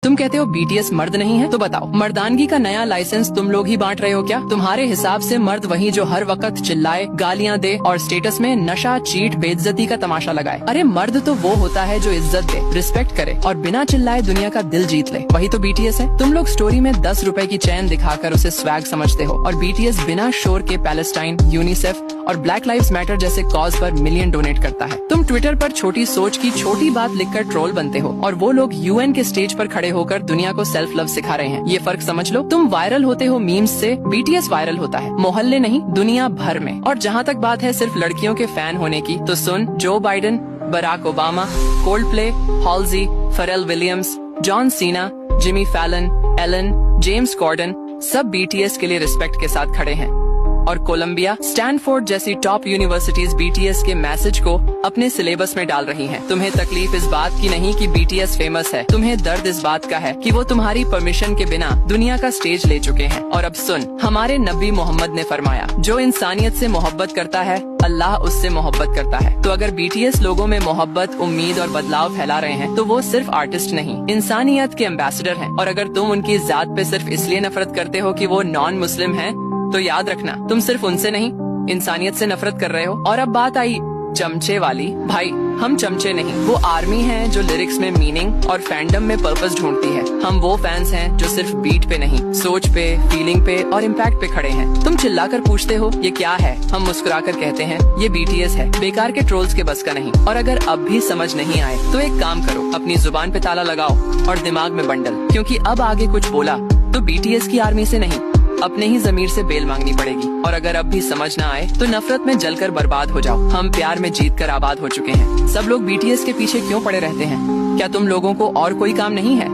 तुम कहते हो बीटीएस मर्द नहीं है, तो बताओ मर्दानगी का नया लाइसेंस तुम लोग ही बांट रहे हो क्या? तुम्हारे हिसाब से मर्द वही जो हर वक्त चिल्लाए, गालियाँ दे और स्टेटस में नशा, चीट, बेइज्जती का तमाशा लगाए। अरे मर्द तो वो होता है जो इज्जत दे, रिस्पेक्ट करे और बिना चिल्लाए दुनिया का दिल जीत ले, वही तो बीटीएस है। तुम लोग स्टोरी में 10 रुपए की चैन दिखाकर उसे स्वैग समझते हो और बीटीएस बिना शोर के पैलेस्टाइन, यूनिसेफ और ब्लैक लाइव्स मैटर जैसे कॉज पर मिलियन डोनेट करता है। तुम ट्विटर पर छोटी सोच की छोटी बात लिखकर ट्रोल बनते हो और वो लोग यूएन के स्टेज पर खड़े होकर दुनिया को सेल्फ लव सिखा रहे हैं। ये फर्क समझ लो। तुम वायरल होते हो मीम्स से, बीटीएस वायरल होता है मोहल्ले नहीं दुनिया भर में। और जहाँ तक बात है सिर्फ लड़कियों के फैन होने की, तो सुन, जो Biden, Barack Obama, Coldplay, Halsey, Pharrell Williams, John Cena, Jimmy Fallon, Ellen, James Corden सब बीटीएस के लिए रिस्पेक्ट के साथ खड़े हैं। और कोलंबिया, स्टैनफोर्ड जैसी टॉप यूनिवर्सिटीज बीटीएस के मैसेज को अपने सिलेबस में डाल रही हैं। तुम्हें तकलीफ इस बात की नहीं कि बीटीएस फेमस है, तुम्हें दर्द इस बात का है कि वो तुम्हारी परमिशन के बिना दुनिया का स्टेज ले चुके हैं। और अब सुन, हमारे नबी मोहम्मद ने फरमाया, जो इंसानियत से मोहब्बत करता है अल्लाह उससे मोहब्बत करता है। तो अगर बीटीएस लोगों में मोहब्बत, उम्मीद और बदलाव फैला रहे हैं तो वो सिर्फ आर्टिस्ट नहीं, इंसानियत के एम्बेसडर हैं। और अगर तुम उनकी जात पे सिर्फ इसलिए नफरत करते हो कि वो नॉन मुस्लिम हैं, तो याद रखना तुम सिर्फ उनसे नहीं इंसानियत से नफरत कर रहे हो। और अब बात आई चमचे वाली। भाई हम चमचे नहीं, वो आर्मी है जो लिरिक्स में मीनिंग और फैंडम में पर्पस ढूंढती है। हम वो फैंस हैं जो सिर्फ बीट पे नहीं, सोच पे, फीलिंग पे और इम्पैक्ट पे खड़े हैं। तुम चिल्लाकर पूछते हो ये क्या है, हम मुस्कुराकर कहते हैं ये बीटीएस है। बेकार के ट्रोल्स के बस का नहीं। और अगर अब भी समझ नहीं आए तो एक काम करो, अपनी जुबान पे ताला लगाओ और दिमाग में बंडल, क्योंकि अब आगे कुछ बोला तो बीटीएस की आर्मी से नहीं, अपने ही जमीर से बेल मांगनी पड़ेगी। और अगर अब भी समझ ना आए तो नफरत में जलकर बर्बाद हो जाओ। हम प्यार में जीत कर आबाद हो चुके हैं। सब लोग बीटीएस के पीछे क्यों पड़े रहते हैं? क्या तुम लोगों को और कोई काम नहीं है?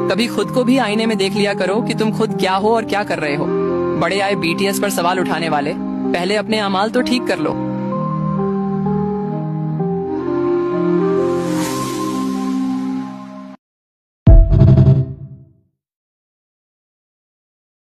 कभी खुद को भी आईने में देख लिया करो कि तुम खुद क्या हो और क्या कर रहे हो। बड़े आए बीटीएस पर सवाल उठाने वाले, पहले अपने अमाल तो ठीक कर लो।